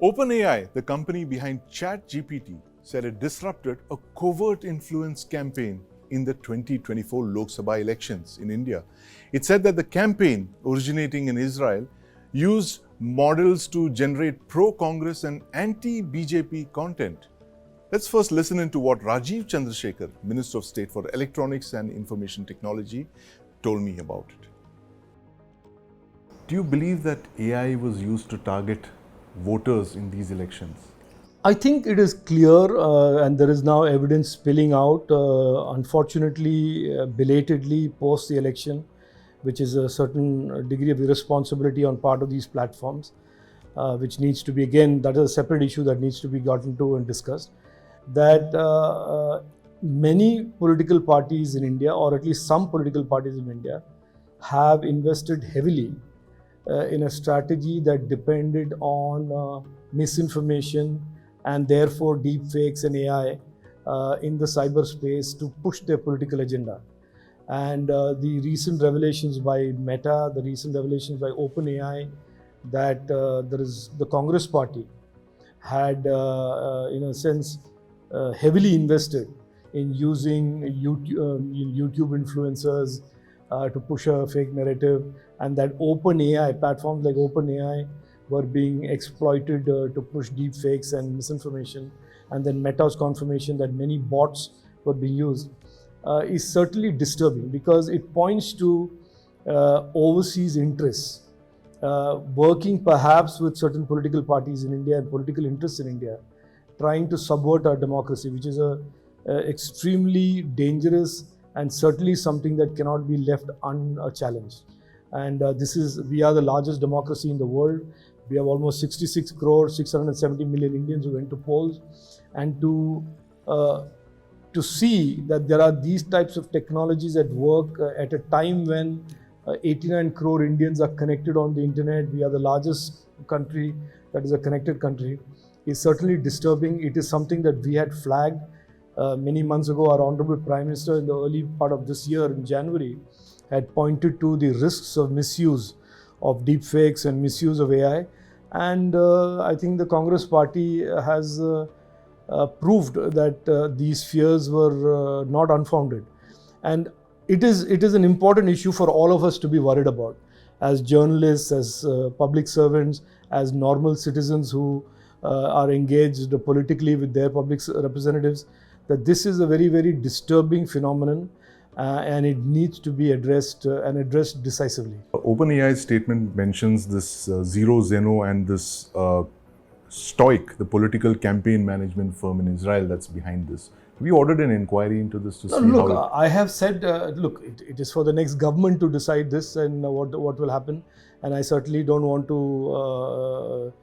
OpenAI, the company behind ChatGPT, said it disrupted a covert influence campaign in the 2024 Lok Sabha elections in India. It said that the campaign, originating in Israel, used models to generate pro-Congress and anti-BJP content. Let's first listen into what Rajeev Chandrasekhar, Minister of State for Electronics and Information Technology, told me about it. Do you believe that AI was used to target voters in these elections? I think it is clear and there is now evidence spilling out, unfortunately, belatedly post the election, which is a certain degree of irresponsibility on part of these platforms, which needs to be, again, that is a separate issue that needs to be gotten to and discussed, that many political parties in India, or at least some political parties in India, have invested heavily in a strategy that depended on misinformation and therefore deep fakes and AI in the cyberspace to push their political agenda. And the recent revelations by Meta, the recent revelations by OpenAI, that there is the Congress party had, in a sense, heavily invested in using YouTube influencers to push a fake narrative, and that OpenAI, platforms like OpenAI, were being exploited to push deep fakes and misinformation, and then Meta's confirmation that many bots were being used is certainly disturbing, because it points to overseas interests working perhaps with certain political parties in India and political interests in India, trying to subvert our democracy, which is a extremely dangerous and certainly something that cannot be left unchallenged. And we are the largest democracy in the world. We have almost 66 crore, 670 million Indians who went to polls. And to see that there are these types of technologies at work at a time when 89 crore Indians are connected on the internet, we are the largest country that is a connected country, is certainly disturbing. It is something that we had flagged many months ago. Our Honorable Prime Minister in the early part of this year, in January, had pointed to the risks of misuse of deepfakes and misuse of AI. And I think the Congress party has proved that these fears were not unfounded. And it is an important issue for all of us to be worried about, as journalists, as public servants, as normal citizens who are engaged politically with their public representatives, that this is a very, very disturbing phenomenon. And it needs to be addressed and addressed decisively. OpenAI's statement mentions this Zero Zeno and this Stoic, the political campaign management firm in Israel that's behind this. Have you ordered an inquiry into this to see how I have said, look, it is for the next government to decide this and what will happen. And I certainly don't want to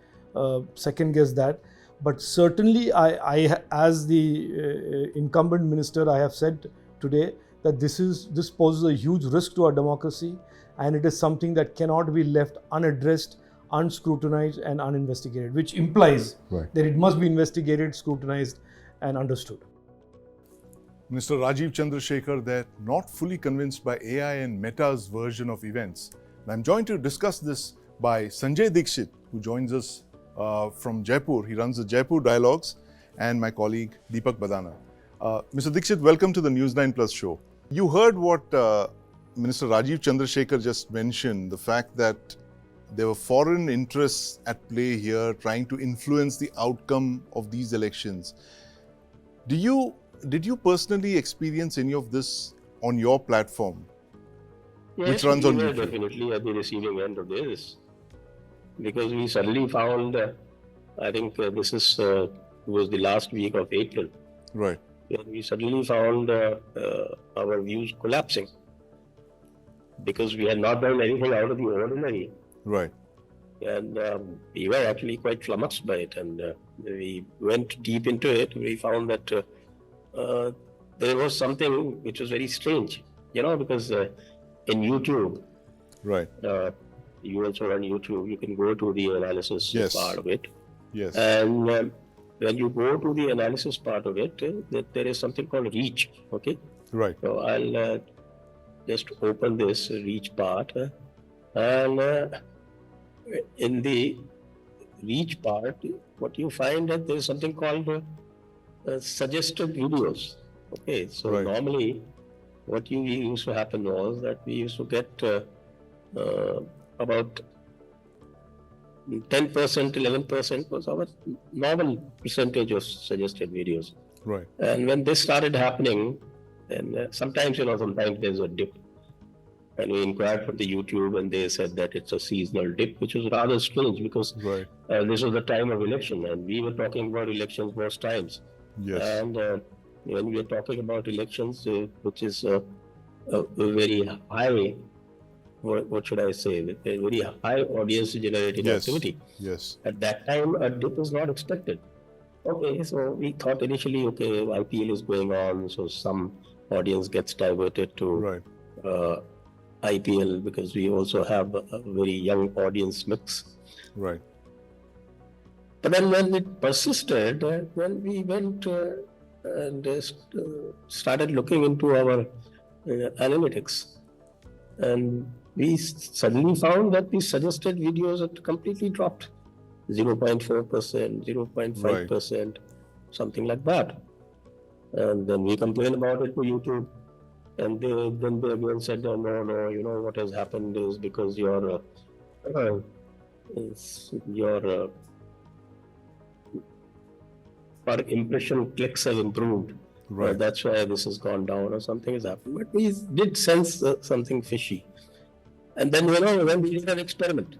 second guess that. But certainly, I as the incumbent minister, I have said today that this poses a huge risk to our democracy, and it is something that cannot be left unaddressed, unscrutinized and uninvestigated, which implies that it must be investigated, scrutinized and understood. Mr. Rajeev Chandrasekhar, they're not fully convinced by AI and Meta's version of events. And I'm joined to discuss this by Sanjay Dixit, who joins us from Jaipur. He runs the Jaipur Dialogues, and my colleague Deepak Bhadana. Mr. Dixit, welcome to the News9 Plus show. You heard what Minister Rajeev Chandrasekhar just mentioned, the fact that there were foreign interests at play here trying to influence the outcome of these elections. Did you personally experience any of this on your platform, which runs on YouTube? Definitely at the receiving end of this, because we suddenly found, I think this was the last week of April. Right. We suddenly found our views collapsing because we had not done anything out of the ordinary. Right. And we were actually quite flummoxed by it. And we went deep into it. We found that there was something which was very strange, because in YouTube, right. You also on YouTube, you can go to the analysis part of it. Yes. And when you go to the analysis part of it, there is something called reach. Okay. Right. So I'll just open this reach part, and in the reach part, what you find that there is something called suggested videos. Okay, so Right. normally what used to happen was that we used to get about 10%, 11% was our normal percentage of suggested videos. Right. And when this started happening, then sometimes there's a dip. And we inquired from the YouTube, and they said that it's a seasonal dip, which was rather strange because Right. this was the time of election, and we were talking about elections most times. Yes. And when we are talking about elections, which is a very high, what should I say, a very high audience-generating Yes. activity. Yes. At that time, a dip is not expected. Okay, so we thought initially, okay, IPL is going on, so some audience gets diverted to Right. IPL because we also have a very young audience mix. Right. But then when it persisted, then we went and started looking into our analytics. And we suddenly found that the suggested videos had completely dropped. 0.4%, 0.5%, something like that. And then we complained about it to YouTube. And then they again said, no, what has happened is because your per impression clicks have improved. Right. That's why this has gone down or something has happened. But we did sense something fishy. And then, when we did an experiment,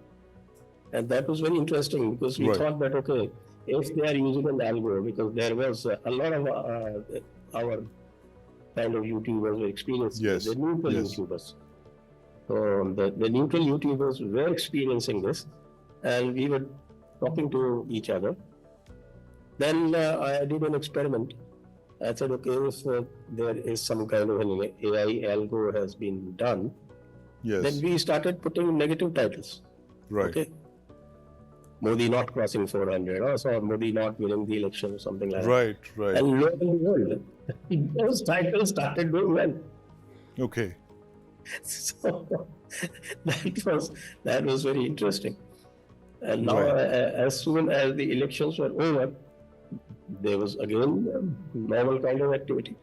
and that was very interesting because we thought that, okay, if they are using an algo, because there was a lot of our kind of YouTubers were experiencing the neutral YouTubers. So the neutral YouTubers were experiencing this, and we were talking to each other. Then I did an experiment. I said, okay, if there is some kind of an AI algo has been done, then we started putting negative titles. Right. Okay. Modi not crossing 400, or Modi not winning the election, or something like that. Right. And lo and behold, those titles started doing well. Okay. So that was very interesting. And now, as soon as the elections were over, there was again normal kind of activity.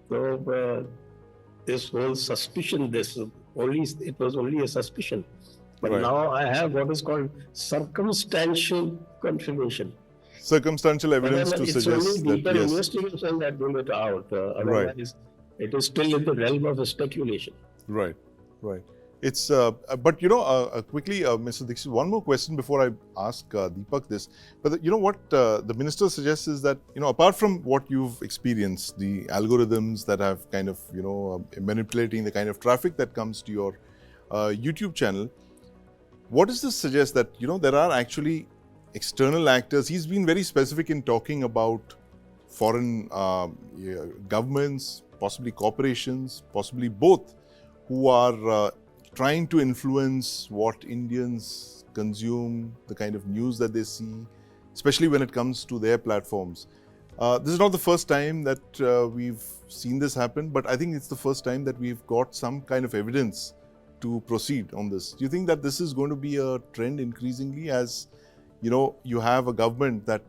So this whole suspicion, it was only a suspicion. But now I have what is called circumstantial confirmation. Circumstantial evidence to suggest that, it's only deeper investigation that bring it out. Otherwise, it is still in the realm of speculation. Right. It's, but quickly, Mr. Dixit, one more question before I ask Deepak this. But what the minister suggests is that, apart from what you've experienced, the algorithms that have kind of, manipulating the kind of traffic that comes to your YouTube channel, what does this suggest that, there are actually external actors? He's been very specific in talking about foreign governments, possibly corporations, possibly both, who are trying to influence what Indians consume, the kind of news that they see, especially when it comes to their platforms. This is not the first time that we've seen this happen, but I think it's the first time that we've got some kind of evidence to proceed on this. Do you think that this is going to be a trend increasingly as, you have a government that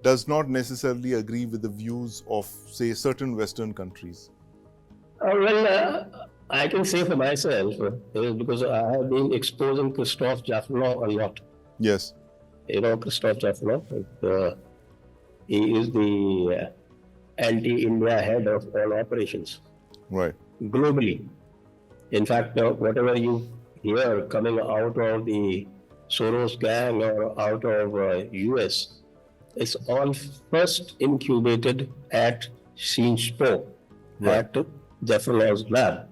does not necessarily agree with the views of, say, certain Western countries? I can say for myself, because I have been exposing Christophe Jaffrelot a lot. Yes. Christophe Jaffrelot, he is the anti-India head of all operations. Right. Globally. In fact, whatever you hear coming out of the Soros gang or out of US, it's all first incubated at Singapore, at Jaffrelot's lab.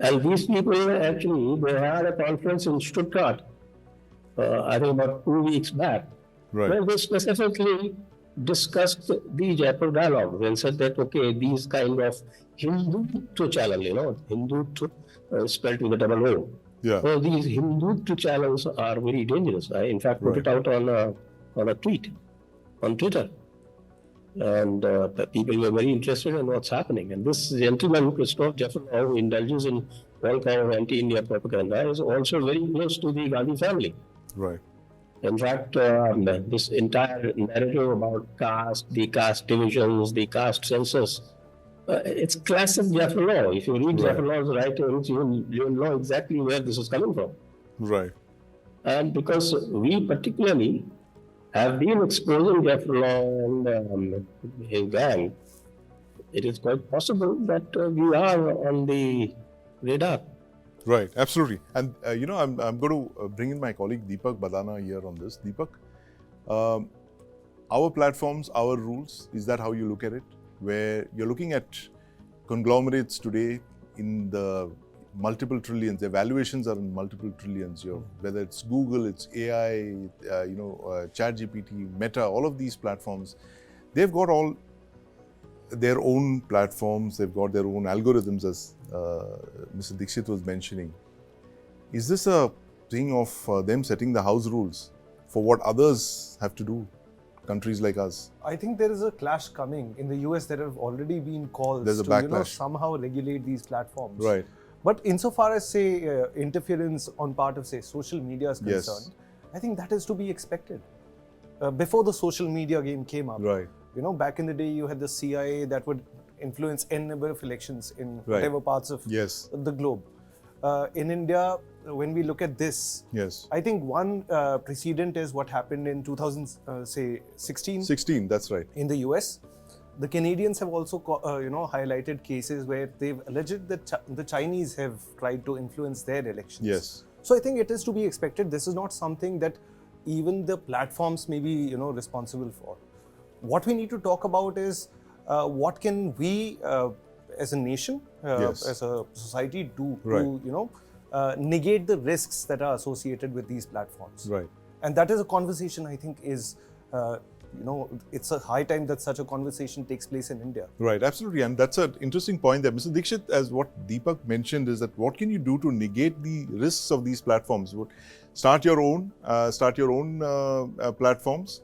And these people actually, they had a conference in Stuttgart, I think about 2 weeks back, where they specifically discussed the Jaipur dialogue and said that, okay, these kind of Hindutva channel, Hindutva spelled with a double O. Yeah. So these Hindutva channels are very dangerous. I, in fact, put it out on a tweet on Twitter. And people were very interested in what's happening. And this gentleman, Christophe Jaffrelot, who indulges in all kind of anti-India propaganda, is also very close to the Gandhi family. Right. In fact, this entire narrative about caste, the caste divisions, the caste census, it's classic Jaffar law. If you read Jaffar law's writings, you'll know exactly where this is coming from. Right. And because we particularly have been exposing Jaffar law and his gang, it is quite possible that we are on the radar. Right, absolutely. And I'm going to bring in my colleague Deepak Bhadana here on this. Deepak, our platforms, our rules, is that how you look at it? Where you're looking at conglomerates today in the multiple trillions, their valuations are in multiple trillions. Whether it's Google, it's AI, ChatGPT, Meta, all of these platforms, they've got all their own platforms, they've got their own algorithms, as Mr. Dixit was mentioning. Is this a thing of them setting the house rules for what others have to do, countries like us? I think there is a clash coming. In the US, there have already been calls There's a to backlash. somehow regulate these platforms. Right. But insofar as, say, interference on part of, say, social media is concerned, I think that is to be expected. Before the social media game came up, Right. Back in the day, you had the CIA that would influence n number of elections in whatever parts of the globe. In India, when we look at this, I think one precedent is what happened in 2016. 16, that's right. In the US. The Canadians have also, highlighted cases where they've alleged that the Chinese have tried to influence their elections. Yes. So I think it is to be expected. This is not something that even the platforms may be, responsible for. What we need to talk about is what can we, as a nation, as a society, do to, negate the risks that are associated with these platforms. Right. And that is a conversation I think is. It's a high time that such a conversation takes place in India. Right, absolutely. And that's an interesting point there. Mr. Dixit, as what Deepak mentioned, is that what can you do to negate the risks of these platforms? Start your own platforms,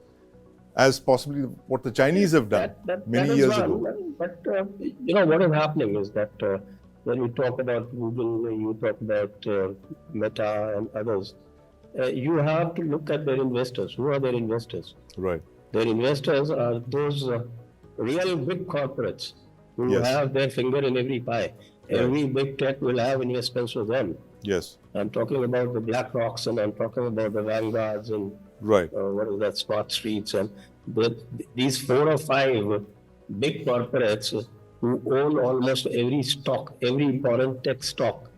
as possibly what the Chinese have done many years ago. But, what is happening is that when you talk about Google, you talk about Meta and others, you have to look at their investors. Who are their investors? Right. Their investors are those real big corporates who have their finger in every pie. Every big tech will have investments with them. Yes. I'm talking about the BlackRocks and I'm talking about the Vanguards and what is that, Smart Streets, and these 4 or 5 big corporates who own almost every stock, every important tech stock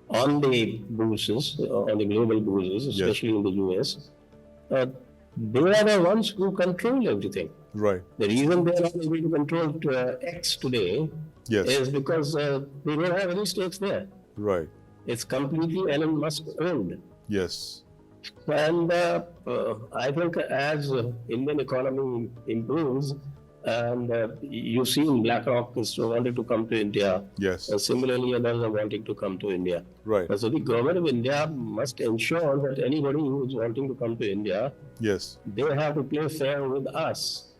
on the bourses, on the global bourses, especially in the US. They are the ones who control everything. Right. The reason they are not able to control X today is because they don't have any stakes there. Right. It's completely Elon Musk owned. Yes. And I think as Indian economy improves, and you've seen BlackRock is wanting to come to India. Yes. Similarly, others are wanting to come to India. Right. So the government of India must ensure that anybody who is wanting to come to India, they have to play fair with us.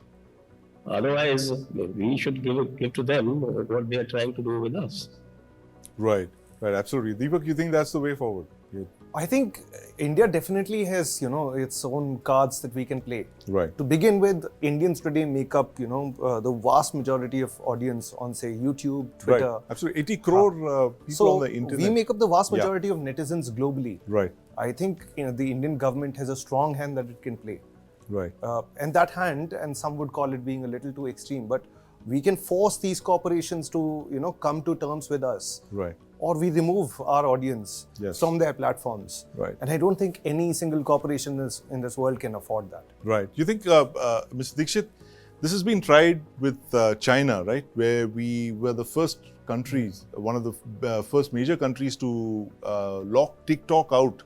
Otherwise, we should give to them what they are trying to do with us. Right. Right. Absolutely. Deepak, you think that's the way forward? I think India definitely has, its own cards that we can play. Right. To begin with, Indians today make up, the vast majority of audience on, say, YouTube, Twitter. Right. Absolutely. 80 crore people on the internet. We make up the vast majority of netizens globally. Right. I think, the Indian government has a strong hand that it can play. Right. And that hand, and some would call it being a little too extreme, but we can force these corporations to, come to terms with us. Right. Or we remove our audience from their platforms. Right. And I don't think any single corporation in this world can afford that. Right. You think, Mr. Dixit, this has been tried with China, right? Where we were the first countries, one of the first major countries to lock TikTok out.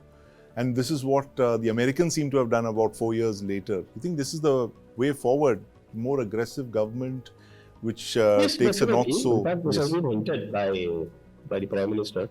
And this is what the Americans seem to have done about 4 years later. You think this is the way forward? More aggressive government, which takes a not so... In fact, this has been hinted by the Prime Minister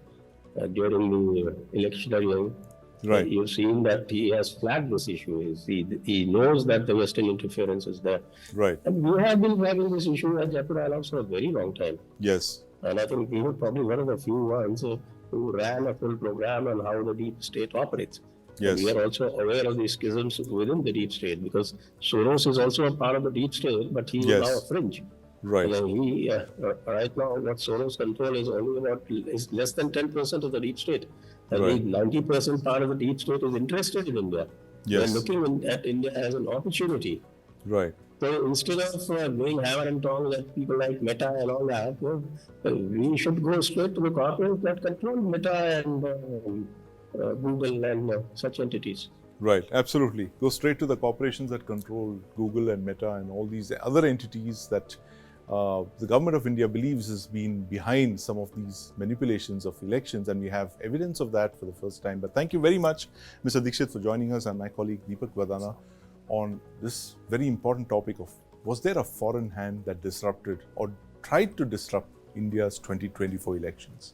during the election hearing. Right. You've seen that he has flagged this issue. He knows that the Western interference is there. Right. And we have been flagging this issue at Jaipur for a very long time. Yes. And I think we were probably one of the few ones who ran a full program on how the deep state operates. Yes. And we are also aware of the schisms within the deep state, because Soros is also a part of the deep state, but he is Yes. now a fringe. Right. Right now, what Soros control is only is less than 10% of the deep state. And Right. the 90% part of the deep state is interested in India. Yes. They're looking at India as an opportunity. Right. So instead of doing hammer and tongs at people like Meta and all that, we should go straight to the corporates that control Meta and Google and such entities. Right, absolutely. Go straight to the corporations that control Google and Meta and all these other entities that the government of India believes has been behind some of these manipulations of elections, and we have evidence of that for the first time. But thank you very much, Mr. Dixit, for joining us, and my colleague Deepak Bhadana on this very important topic of, was there a foreign hand that disrupted or tried to disrupt India's 2024 elections?